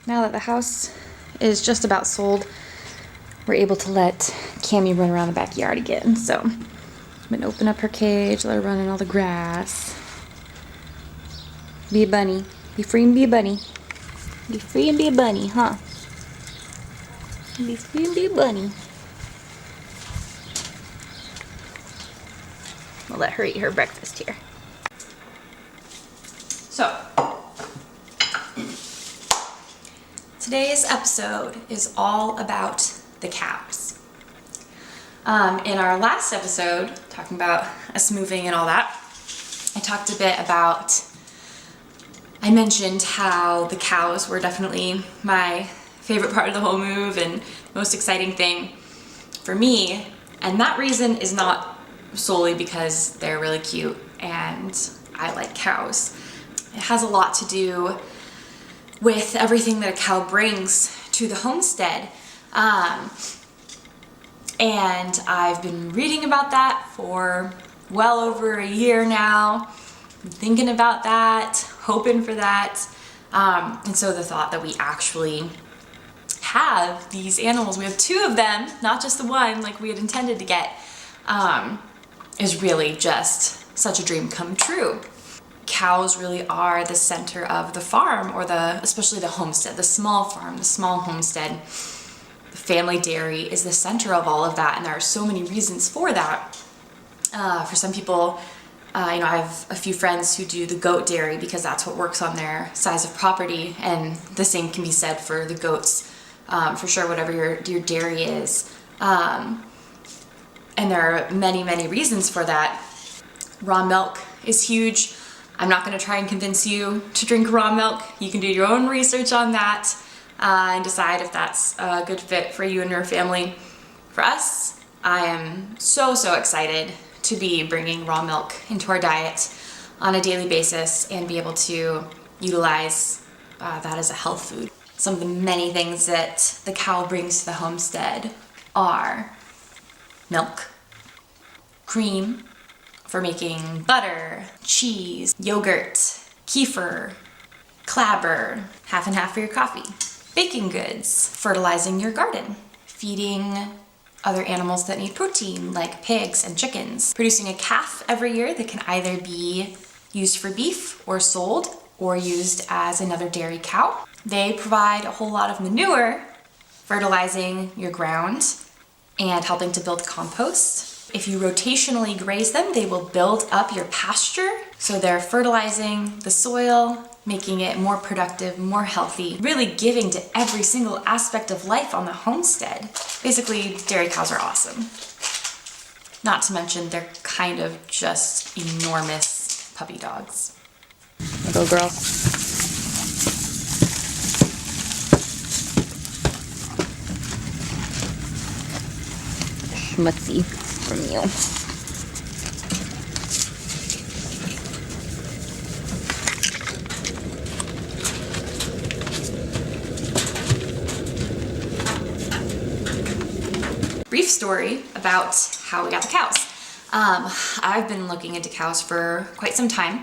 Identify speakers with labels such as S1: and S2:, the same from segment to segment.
S1: Now that the house is just about sold, we're able to let Cammie run around the backyard again. So I'm gonna open up her cage, let her run in all the grass. Be a bunny. Be free and be a bunny. Be free and be a bunny, huh? Be free and be a bunny. We'll let her eat her breakfast here. So, today's episode is all about the cows. In our last episode, talking about us moving and all that, I talked a bit about, I mentioned how the cows were definitely my favorite part of the whole move and most exciting thing for me. And that reason is not solely because they're really cute and I like cows. It has a lot to do with everything that a cow brings to the homestead. And I've been reading about that for well over a year now, thinking about that, hoping for that. And so the thought that we actually have these animals, we have two of them, not just the one like we had intended to get, is really just such a dream come true. Cows really are the center of the farm, or especially the homestead, the small farm, the small homestead. The family dairy is the center of all of that, and there are so many reasons for that. For some people, I have a few friends who do the goat dairy because that's what works on their size of property, and the same can be said for the goats, for sure, whatever your dairy is. And there are many, many reasons for that. Raw milk is huge. I'm not going to try and convince you to drink raw milk. You can do your own research on that and decide if that's a good fit for you and your family. For us, I am so, so excited to be bringing raw milk into our diet on a daily basis and be able to utilize that as a health food. Some of the many things that the cow brings to the homestead are milk, cream for making butter, cheese, yogurt, kefir, clabber, half and half for your coffee, baking goods, fertilizing your garden, feeding other animals that need protein like pigs and chickens, producing a calf every year that can either be used for beef or sold or used as another dairy cow. They provide a whole lot of manure, fertilizing your ground and helping to build compost. If you rotationally graze them, they will build up your pasture. So they're fertilizing the soil, making it more productive, more healthy, really giving to every single aspect of life on the homestead. Basically, dairy cows are awesome. Not to mention, they're kind of just enormous puppy dogs. Go girl. Schmutzy from you. brief story about how we got the cows. I've been looking into cows for quite some time.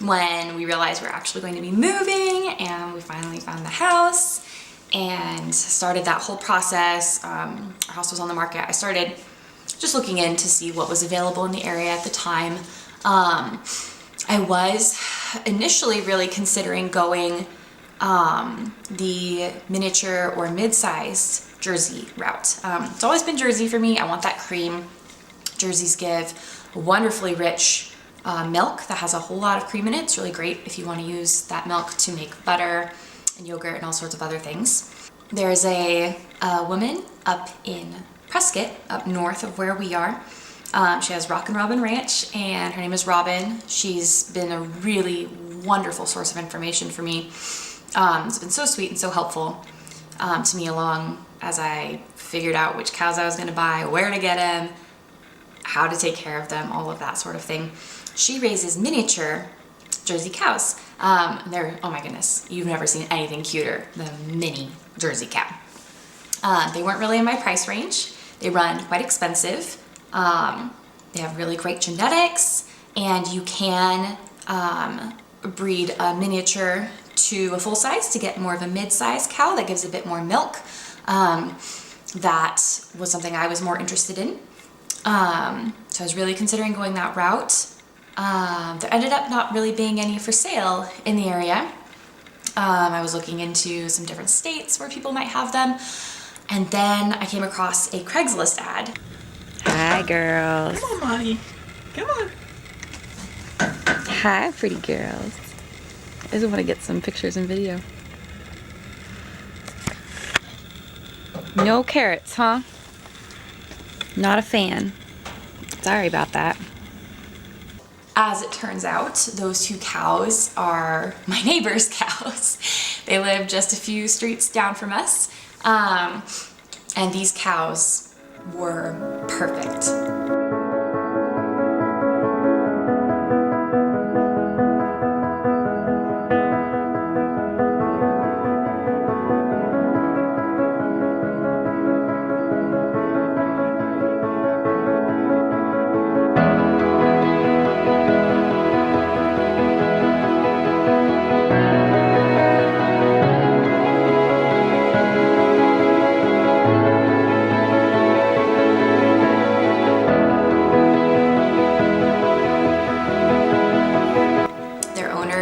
S1: When we realized we're actually going to be moving and we finally found the house and started that whole process, our house was on the market. I started just looking in to see what was available in the area at the time. I was initially really considering going the miniature or mid-sized Jersey route. It's always been Jersey for me. I want that cream. Jerseys give wonderfully rich milk that has a whole lot of cream in it. It's really great if you want to use that milk to make butter and yogurt and all sorts of other things. There's a woman up in Prescott, up north of where we are. She has Rockin' Robin Ranch, and her name is Robin. She's been a really wonderful source of information for me. It's been so sweet and so helpful to me along as I figured out which cows I was going to buy, where to get them, how to take care of them, all of that sort of thing. She raises miniature Jersey cows. They're, oh my goodness, you've never seen anything cuter than a mini Jersey cow. They weren't really in my price range. They run quite expensive. They have really great genetics, and you can breed a miniature to a full size to get more of a mid-sized cow that gives a bit more milk. That was something I was more interested in. So I was really considering going that route. There ended up not really being any for sale in the area. I was looking into some different states where people might have them. And then I came across a Craigslist ad. Hi, girls.
S2: Come on, Mommy. Come on.
S1: Hi, pretty girls. I just want to get some pictures and video. No carrots, huh? Not a fan. Sorry about that. As it turns out, those two cows are my neighbor's cows. They live just a few streets down from us. And these cows were perfect.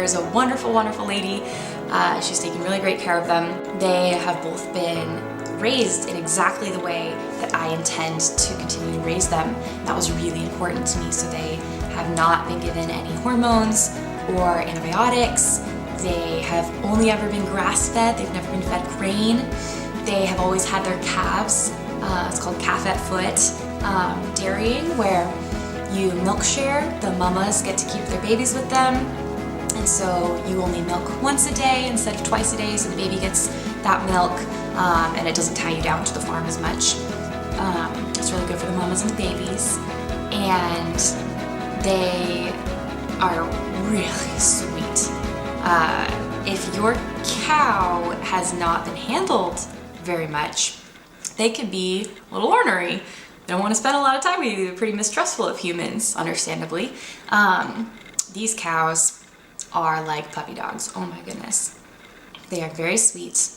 S1: Is a wonderful lady. She's taking really great care of them. They have both been raised in exactly the way that I intend to continue to raise them. That was really important to me. So they have not been given any hormones or antibiotics. They have only ever been grass-fed. They've never been fed grain. They have always had their calves. It's called calf at foot dairying, where you milk share. The mamas get to keep their babies with them. And so you only milk once a day instead of twice a day, so the baby gets that milk, and it doesn't tie you down to the farm as much. It's really good for the mamas and the babies, and they are really sweet. If your cow has not been handled very much, they could be a little ornery. They don't want to spend a lot of time with you. They're pretty mistrustful of humans, understandably. These cows are like puppy dogs. Oh my goodness. They are very sweet.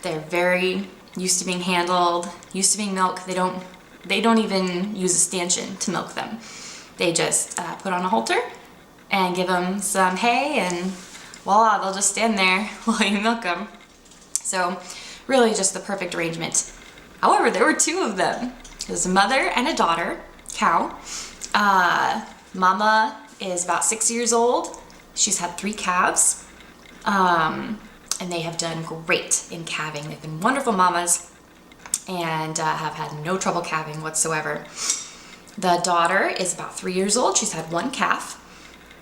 S1: They're very used to being handled, used to being milked. They don't even use a stanchion to milk them. They just put on a halter and give them some hay, and voila, they'll just stand there while you milk them. So really just the perfect arrangement. However, there were two of them. There's a mother and a daughter cow. Mama is about 6 years old. She's had 3 calves, and they have done great in calving. They've been wonderful mamas and have had no trouble calving whatsoever. The daughter is about 3 years old. She's had 1 calf,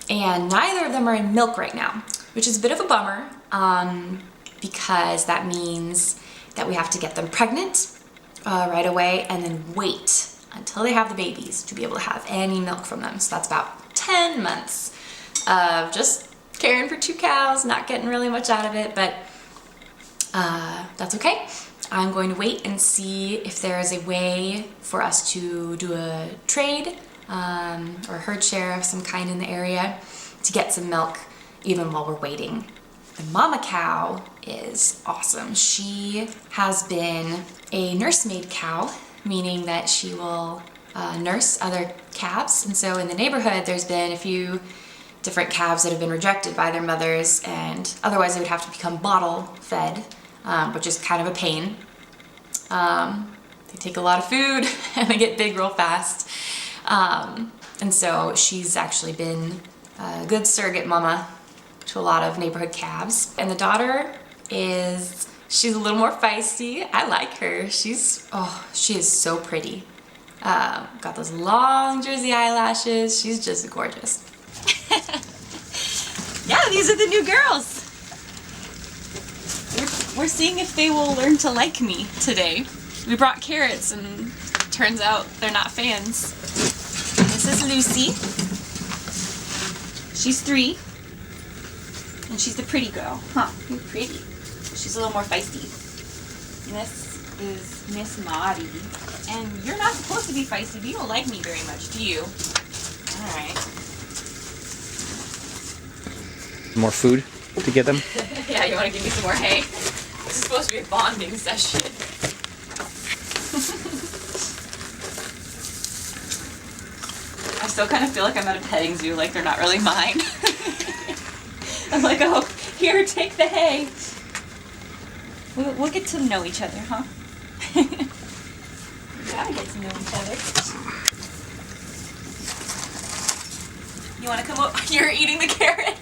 S1: and neither of them are in milk right now, which is a bit of a bummer, because that means that we have to get them pregnant right away and then wait until they have the babies to be able to have any milk from them. So that's about 10 months of just caring for 2 cows, not getting really much out of it, but that's okay. I'm going to wait and see if there is a way for us to do a trade or herd share of some kind in the area to get some milk even while we're waiting. The mama cow is awesome. She has been a nursemaid cow, meaning that she will nurse other calves. And so in the neighborhood, there's been a few different calves that have been rejected by their mothers, and otherwise they would have to become bottle fed, which is kind of a pain. They take a lot of food and they get big real fast. And so she's actually been a good surrogate mama to a lot of neighborhood calves. And the daughter she's a little more feisty. I like her. she is so pretty. Got those long Jersey eyelashes. She's just gorgeous.
S2: Yeah, these are the new girls. We're seeing if they will learn to like me today. We brought carrots and turns out they're not fans. This is Lucy. She's 3. And she's the pretty girl. Huh, you're pretty. She's a little more feisty. And this is Miss Maudie. And you're not supposed to be feisty, but you don't like me very much, do you? Alright.
S3: More food to get them?
S1: Yeah, you want to give me some more hay? This is supposed to be a bonding session.
S2: I still kind of feel like I'm at a petting zoo, like they're not really mine. I'm like, oh, here, take the hay. We'll get to know each other, huh? We gotta get to know each other. You wanna come over? You're eating the carrot.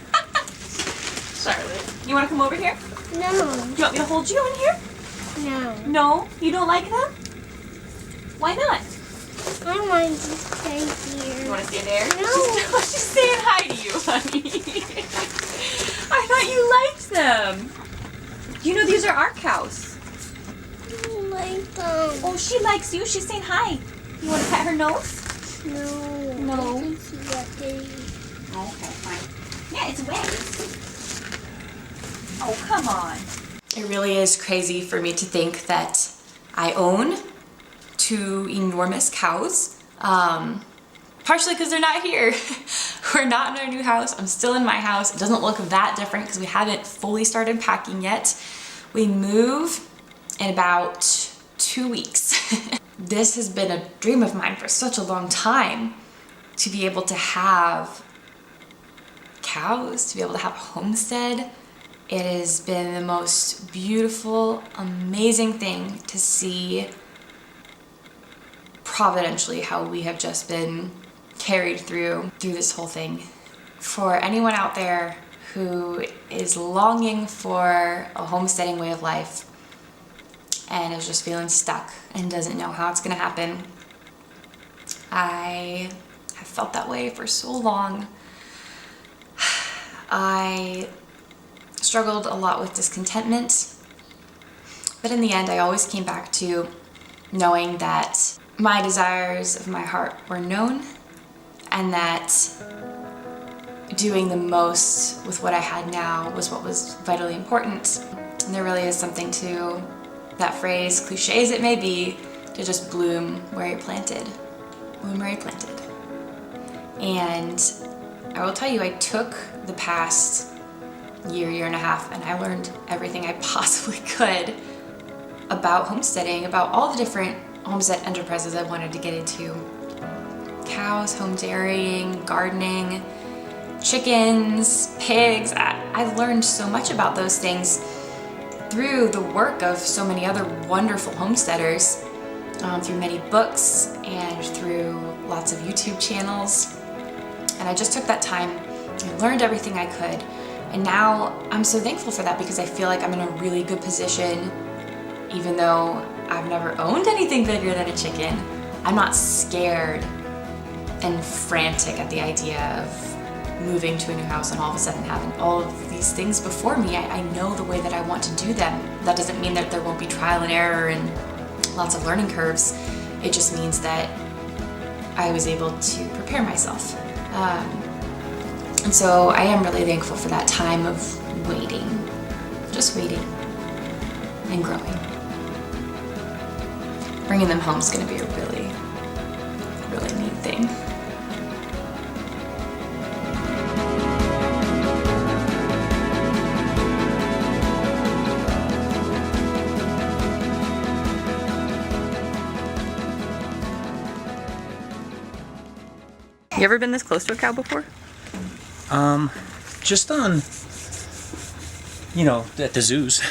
S2: Charlotte, you wanna come over here?
S4: No.
S2: Do you want me to hold you in here?
S4: No.
S2: No? You don't like them? Why not?
S4: I want to stay here.
S2: You wanna stay there?
S4: No.
S2: She's saying hi to you, honey. I thought you liked them. You know these are our cows.
S4: I don't like them.
S2: Oh, she likes you. She's saying hi. You want to pet her nose?
S4: No.
S2: No.
S4: I think she got dirty.
S2: Okay, fine. Yeah, it's wet. Oh, come on.
S1: It really is crazy for me to think that I own 2 enormous cows. Partially because they're not here. We're not in our new house. I'm still in my house. It doesn't look that different because we haven't fully started packing yet. We move in about 2 weeks. This has been a dream of mine for such a long time, to be able to have cows, to be able to have a homestead. It has been the most beautiful, amazing thing to see providentially how we have just been carried through this whole thing. For anyone out there who is longing for a homesteading way of life and is just feeling stuck and doesn't know how it's gonna happen, I have felt that way for so long. I struggled a lot with discontentment, but in the end I always came back to knowing that my desires of my heart were known, and that doing the most with what I had now was what was vitally important. And there really is something to that phrase, cliche as it may be, to just bloom where you're planted. Bloom where you're planted. And I will tell you, I took the past year and a half, and I learned everything I possibly could about homesteading, about all the different homestead enterprises I wanted to get into. Cows, home dairying, gardening, chickens, pigs. I've learned so much about those things through the work of so many other wonderful homesteaders, through many books and through lots of YouTube channels. And I just took that time and learned everything I could. And now I'm so thankful for that, because I feel like I'm in a really good position. Even though I've never owned anything bigger than a chicken, I'm not scared and frantic at the idea of moving to a new house and all of a sudden having all of these things before me. I know the way that I want to do them. That doesn't mean that there won't be trial and error and lots of learning curves. It just means that I was able to prepare myself. And so I am really thankful for that time of waiting, just waiting and growing. bringing them home is going to be a really, really neat thing.
S2: You ever been this close to a cow before?
S3: Just on, at the zoos.